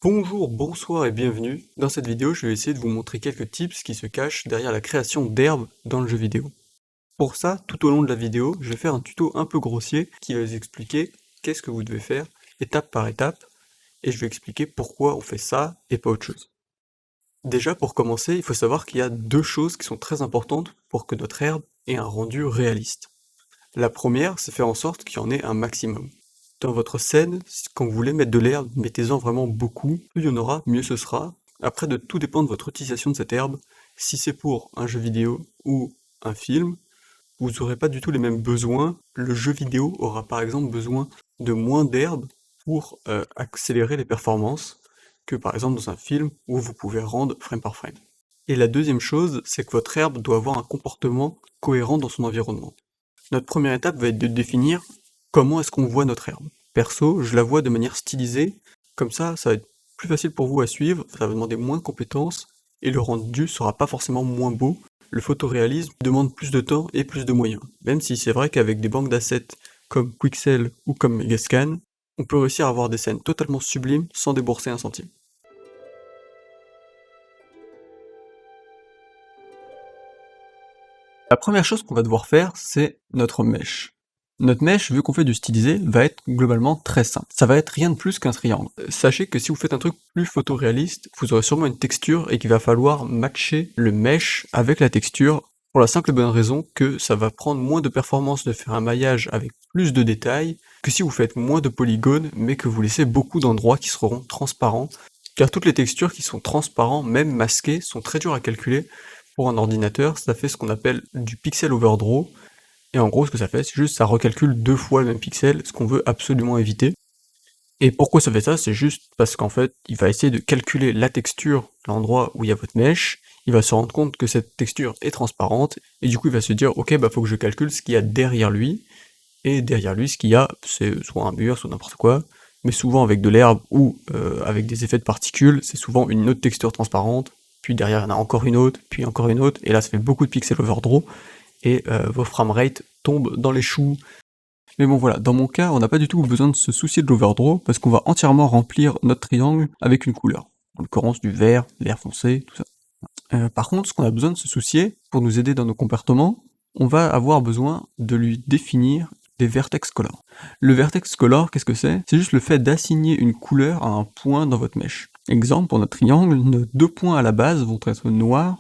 Bonjour, bonsoir et bienvenue. Dans cette vidéo, je vais essayer de vous montrer quelques tips qui se cachent derrière la création d'herbes dans le jeu vidéo. Pour ça, tout au long de la vidéo, je vais faire un tuto un peu grossier qui va vous expliquer qu'est-ce que vous devez faire étape par étape et je vais expliquer pourquoi on fait ça et pas autre chose. Déjà, pour commencer, il faut savoir qu'il y a deux choses qui sont très importantes pour que notre herbe ait un rendu réaliste. La première, c'est faire en sorte qu'il y en ait un maximum. Dans votre scène, quand vous voulez mettre de l'herbe, mettez-en vraiment beaucoup. Plus il y en aura, mieux ce sera. Après, tout dépend de votre utilisation de cette herbe. Si c'est pour un jeu vidéo ou un film, vous n'aurez pas du tout les mêmes besoins. Le jeu vidéo aura par exemple besoin de moins d'herbe pour accélérer les performances que par exemple dans un film où vous pouvez rendre frame par frame. Et la deuxième chose, c'est que votre herbe doit avoir un comportement cohérent dans son environnement. Notre première étape va être de définir comment est-ce qu'on voit notre herbe. Perso, je la vois de manière stylisée, comme ça va être plus facile pour vous à suivre, ça va demander moins de compétences, et le rendu sera pas forcément moins beau. Le photoréalisme demande plus de temps et plus de moyens, même si c'est vrai qu'avec des banques d'assets comme Quixel ou comme Megascan, on peut réussir à avoir des scènes totalement sublimes sans débourser un centime. La première chose qu'on va devoir faire, c'est notre mèche. Notre mèche, vu qu'on fait du stylisé, va être globalement très simple. Ça va être rien de plus qu'un triangle. Sachez que si vous faites un truc plus photoréaliste, vous aurez sûrement une texture et qu'il va falloir matcher le mesh avec la texture pour la simple et bonne raison que ça va prendre moins de performance de faire un maillage avec plus de détails que si vous faites moins de polygones mais que vous laissez beaucoup d'endroits qui seront transparents. Car toutes les textures qui sont transparents, même masquées, sont très dures à calculer. Pour un ordinateur, ça fait ce qu'on appelle du pixel overdraw, et en gros ce que ça fait, c'est juste ça recalcule deux fois le même pixel, ce qu'on veut absolument éviter. Et pourquoi ça fait ça? C'est juste parce qu'en fait, il va essayer de calculer la texture, l'endroit où il y a votre mesh, il va se rendre compte que cette texture est transparente, et du coup il va se dire, ok, bah faut que je calcule ce qu'il y a derrière lui, et derrière lui, ce qu'il y a, c'est soit un mur, soit n'importe quoi, mais souvent avec de l'herbe ou avec des effets de particules, c'est souvent une autre texture transparente, puis derrière il y en a encore une autre, puis encore une autre, et là ça fait beaucoup de pixels overdraw, et vos framerate tombent dans les choux. Mais bon voilà, dans mon cas, on n'a pas du tout besoin de se soucier de l'overdraw, parce qu'on va entièrement remplir notre triangle avec une couleur. En l'occurrence du vert, l'air foncé, tout ça. Par contre, ce qu'on a besoin de se soucier, pour nous aider dans nos comportements, on va avoir besoin de lui définir des vertex color. Le vertex color, qu'est-ce que c'est? C'est juste le fait d'assigner une couleur à un point dans votre mèche. Exemple, pour notre triangle, nos deux points à la base vont être noirs,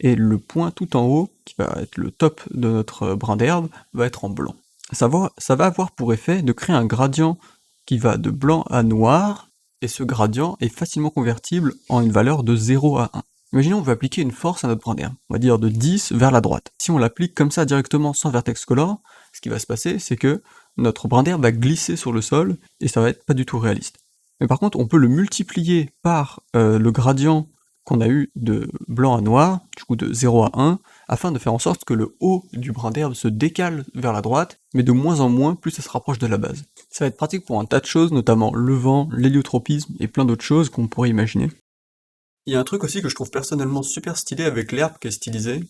et le point tout en haut, qui va être le top de notre brin d'herbe, va être en blanc. Ça va avoir pour effet de créer un gradient qui va de blanc à noir, et ce gradient est facilement convertible en une valeur de 0 à 1. Imaginons on veut appliquer une force à notre brin d'herbe, on va dire de 10 vers la droite. Si on l'applique comme ça directement sans vertex color, ce qui va se passer, c'est que notre brin d'herbe va glisser sur le sol, et ça va être pas du tout réaliste. Mais par contre, on peut le multiplier par le gradient qu'on a eu de blanc à noir, du coup de 0 à 1, afin de faire en sorte que le haut du brin d'herbe se décale vers la droite, mais de moins en moins plus ça se rapproche de la base. Ça va être pratique pour un tas de choses, notamment le vent, l'héliotropisme et plein d'autres choses qu'on pourrait imaginer. Il y a un truc aussi que je trouve personnellement super stylé avec l'herbe qui est stylisée,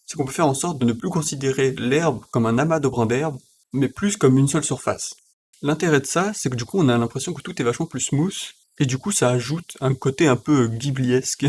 c'est qu'on peut faire en sorte de ne plus considérer l'herbe comme un amas de brins d'herbe, mais plus comme une seule surface. L'intérêt de ça, c'est que du coup on a l'impression que tout est vachement plus smooth, et du coup ça ajoute un côté un peu ghibliesque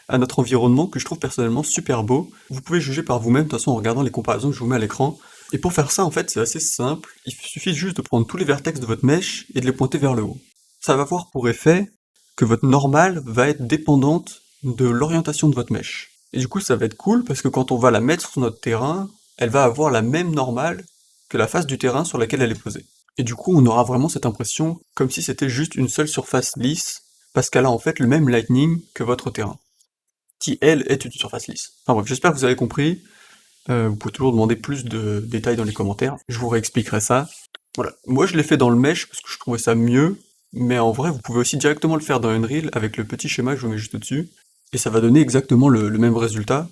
à notre environnement que je trouve personnellement super beau. Vous pouvez juger par vous-même de toute façon en regardant les comparaisons que je vous mets à l'écran. Et pour faire ça en fait c'est assez simple, il suffit juste de prendre tous les vertex de votre mèche et de les pointer vers le haut. Ça va avoir pour effet que votre normale va être dépendante de l'orientation de votre mèche. Et du coup ça va être cool parce que quand on va la mettre sur notre terrain, elle va avoir la même normale que la face du terrain sur laquelle elle est posée. Et du coup, on aura vraiment cette impression comme si c'était juste une seule surface lisse, parce qu'elle a en fait le même lightning que votre terrain, qui elle est une surface lisse. Enfin bref, j'espère que vous avez compris. Vous pouvez toujours demander plus de détails dans les commentaires, je vous réexpliquerai ça. Voilà, moi je l'ai fait dans le mesh parce que je trouvais ça mieux, mais en vrai vous pouvez aussi directement le faire dans Unreal avec le petit schéma que je vous mets juste au-dessus, et ça va donner exactement le même résultat.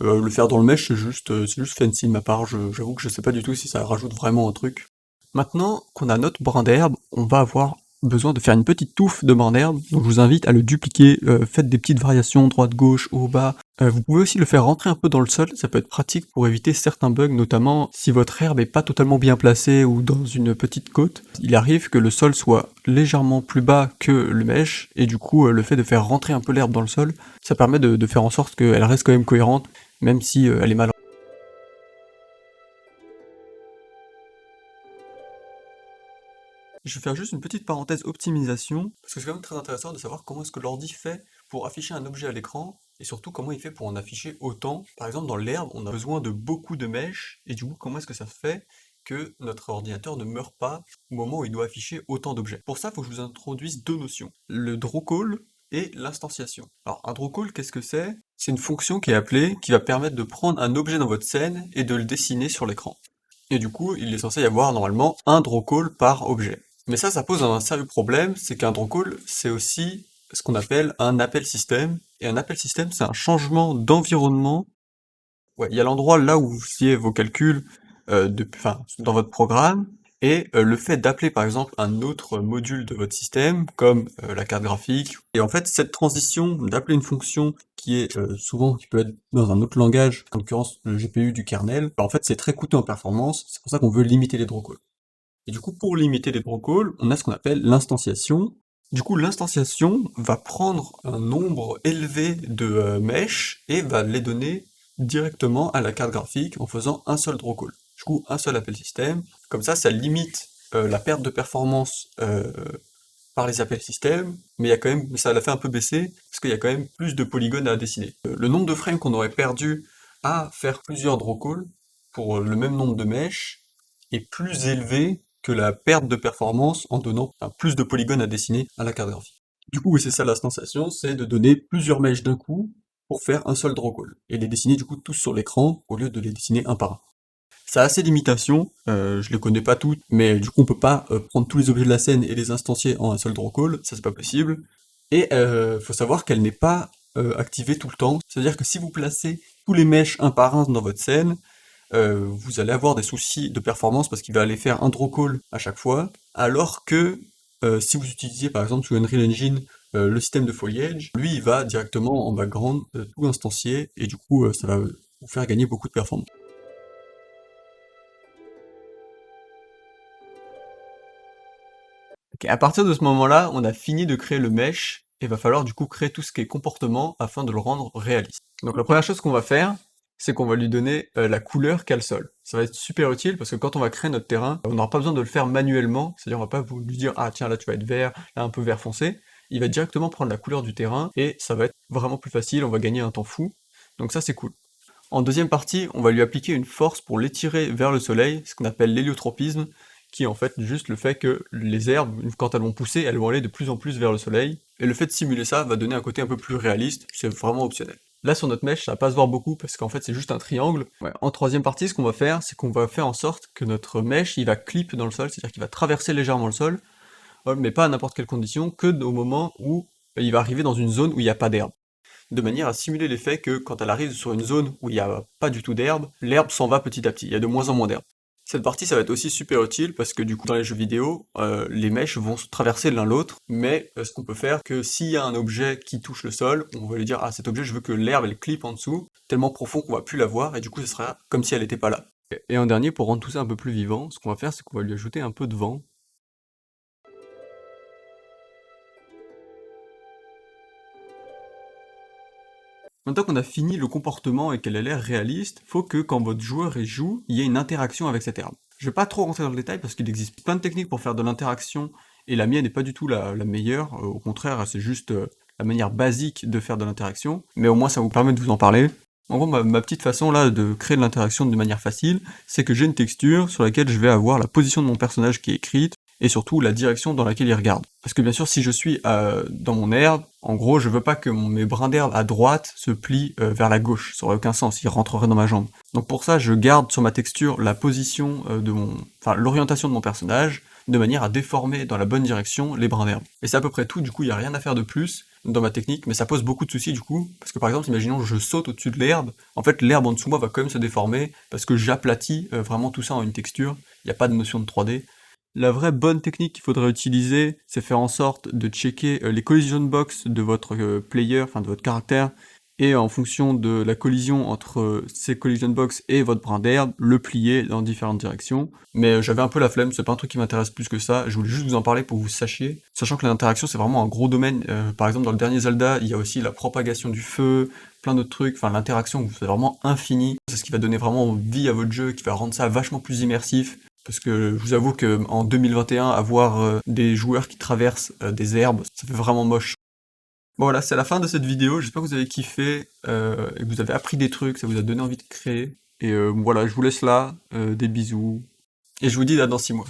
Le faire dans le mesh c'est juste fancy de ma part, j'avoue que je sais pas du tout si ça rajoute vraiment un truc. Maintenant qu'on a notre brin d'herbe, on va avoir besoin de faire une petite touffe de brins d'herbe, donc je vous invite à le dupliquer, faites des petites variations droite, gauche, haut, bas. Vous pouvez aussi le faire rentrer un peu dans le sol, ça peut être pratique pour éviter certains bugs, notamment si votre herbe est pas totalement bien placée ou dans une petite côte. Il arrive que le sol soit légèrement plus bas que le mesh, et du coup le fait de faire rentrer un peu l'herbe dans le sol, ça permet de faire en sorte qu'elle reste quand même cohérente, même si elle est mal. Je vais faire juste une petite parenthèse optimisation, parce que c'est quand même très intéressant de savoir comment est-ce que l'ordi fait pour afficher un objet à l'écran, et surtout comment il fait pour en afficher autant. Par exemple, dans l'herbe, on a besoin de beaucoup de mèches, et du coup, comment est-ce que ça se fait que notre ordinateur ne meurt pas au moment où il doit afficher autant d'objets. Pour ça, il faut que je vous introduise deux notions, le draw call et l'instanciation. Alors, un draw call, qu'est-ce que c'est? C'est une fonction qui est appelée, qui va permettre de prendre un objet dans votre scène et de le dessiner sur l'écran. Et du coup, il est censé y avoir normalement un draw call par objet. Mais ça pose un sérieux problème, c'est qu'un draw call, c'est aussi ce qu'on appelle un appel système. Et un appel système, c'est un changement d'environnement. Ouais, il y a l'endroit là où vous faisiez vos calculs dans votre programme, et le fait d'appeler par exemple un autre module de votre système, comme la carte graphique. Et en fait, cette transition d'appeler une fonction qui est souvent, qui peut être dans un autre langage, en l'occurrence le GPU du kernel, bah, en fait c'est très coûteux en performance, c'est pour ça qu'on veut limiter les draw calls. Et du coup, pour limiter les draw calls, on a ce qu'on appelle l'instanciation. Du coup, l'instanciation va prendre un nombre élevé de mèches et va les donner directement à la carte graphique en faisant un seul draw call. Du coup, un seul appel système. Comme ça limite la perte de performance par les appels système, mais il y a quand même, ça l'a fait un peu baisser, parce qu'il y a quand même plus de polygones à dessiner. Le nombre de frames qu'on aurait perdu à faire plusieurs draw calls pour le même nombre de mèches est plus élevé que la perte de performance en donnant plus de polygones à dessiner à la carte graphique. Du coup, oui, c'est ça la sensation, c'est de donner plusieurs mèches d'un coup pour faire un seul draw call, et les dessiner du coup tous sur l'écran au lieu de les dessiner un par un. Ça a ses limitations, je les connais pas toutes, mais du coup on peut pas prendre tous les objets de la scène et les instancier en un seul draw call, ça c'est pas possible. Et faut savoir qu'elle n'est pas activée tout le temps, c'est-à-dire que si vous placez tous les mèches un par un dans votre scène, vous allez avoir des soucis de performance parce qu'il va aller faire un draw call à chaque fois, alors que si vous utilisez par exemple sous Unreal Engine le système de foliage, lui il va directement en background tout instancier, et du coup ça va vous faire gagner beaucoup de performance. Ok, à partir de ce moment-là, on a fini de créer le mesh, et va falloir du coup créer tout ce qui est comportement afin de le rendre réaliste. Donc la première chose qu'on va faire, c'est qu'on va lui donner la couleur qu'a le sol. Ça va être super utile parce que quand on va créer notre terrain, on n'aura pas besoin de le faire manuellement, c'est-à-dire on va pas lui dire ah tiens là tu vas être vert, là un peu vert foncé, il va directement prendre la couleur du terrain et ça va être vraiment plus facile, on va gagner un temps fou, donc ça c'est cool. En deuxième partie, on va lui appliquer une force pour l'étirer vers le soleil, ce qu'on appelle l'héliotropisme, qui est en fait juste le fait que les herbes, quand elles vont pousser, elles vont aller de plus en plus vers le soleil, et le fait de simuler ça va donner un côté un peu plus réaliste, c'est vraiment optionnel. Là sur notre mèche, ça va pas se voir beaucoup parce qu'en fait c'est juste un triangle. Ouais. En troisième partie, ce qu'on va faire, c'est qu'on va faire en sorte que notre mèche, il va clip dans le sol, c'est-à-dire qu'il va traverser légèrement le sol, mais pas à n'importe quelle condition, que au moment où il va arriver dans une zone où il n'y a pas d'herbe, de manière à simuler l'effet que quand elle arrive sur une zone où il n'y a pas du tout d'herbe, l'herbe s'en va petit à petit, il y a de moins en moins d'herbe. Cette partie, ça va être aussi super utile parce que du coup, dans les jeux vidéo, les mèches vont se traverser l'un l'autre, mais ce qu'on peut faire, que s'il y a un objet qui touche le sol, on va lui dire ah cet objet, je veux que l'herbe elle clip en dessous, tellement profond qu'on va plus la voir, et du coup, ce sera comme si elle n'était pas là. Et en dernier, pour rendre tout ça un peu plus vivant, ce qu'on va faire, c'est qu'on va lui ajouter un peu de vent. Maintenant qu'on a fini le comportement et qu'elle a l'air réaliste, faut que quand votre joueur y joue, il y ait une interaction avec cette herbe. Je vais pas trop rentrer dans le détail parce qu'il existe plein de techniques pour faire de l'interaction, et la mienne n'est pas du tout la meilleure, au contraire c'est juste la manière basique de faire de l'interaction, mais au moins ça vous permet de vous en parler. En gros, ma petite façon là de créer de l'interaction de manière facile, c'est que j'ai une texture sur laquelle je vais avoir la position de mon personnage qui est écrite, et surtout la direction dans laquelle il regarde. Parce que bien sûr, si je suis dans mon herbe, en gros, je veux pas que mes brins d'herbe à droite se plient vers la gauche, ça aurait aucun sens, ils rentreraient dans ma jambe. Donc pour ça, je garde sur ma texture la position l'orientation de mon personnage, de manière à déformer dans la bonne direction les brins d'herbe. Et c'est à peu près tout, du coup, il n'y a rien à faire de plus dans ma technique, mais ça pose beaucoup de soucis du coup, parce que par exemple, imaginons que je saute au-dessus de l'herbe, en fait l'herbe en dessous de moi va quand même se déformer, parce que j'aplatis vraiment tout ça en une texture, il n'y a pas de notion de 3D, La vraie bonne technique qu'il faudrait utiliser, c'est faire en sorte de checker les collision box de votre player, enfin de votre caractère, et en fonction de la collision entre ces collision box et votre brin d'herbe, le plier dans différentes directions. Mais j'avais un peu la flemme, c'est pas un truc qui m'intéresse plus que ça, je voulais juste vous en parler pour que vous sachiez, sachant que l'interaction c'est vraiment un gros domaine. Par exemple dans le dernier Zelda, il y a aussi la propagation du feu, plein d'autres trucs, enfin l'interaction c'est vraiment infini, c'est ce qui va donner vraiment vie à votre jeu, qui va rendre ça vachement plus immersif. Parce que je vous avoue que en 2021, avoir des joueurs qui traversent des herbes, ça fait vraiment moche. Bon voilà, c'est la fin de cette vidéo, j'espère que vous avez kiffé, et que vous avez appris des trucs, ça vous a donné envie de créer. Et voilà, je vous laisse là, des bisous, et je vous dis à dans 6 mois.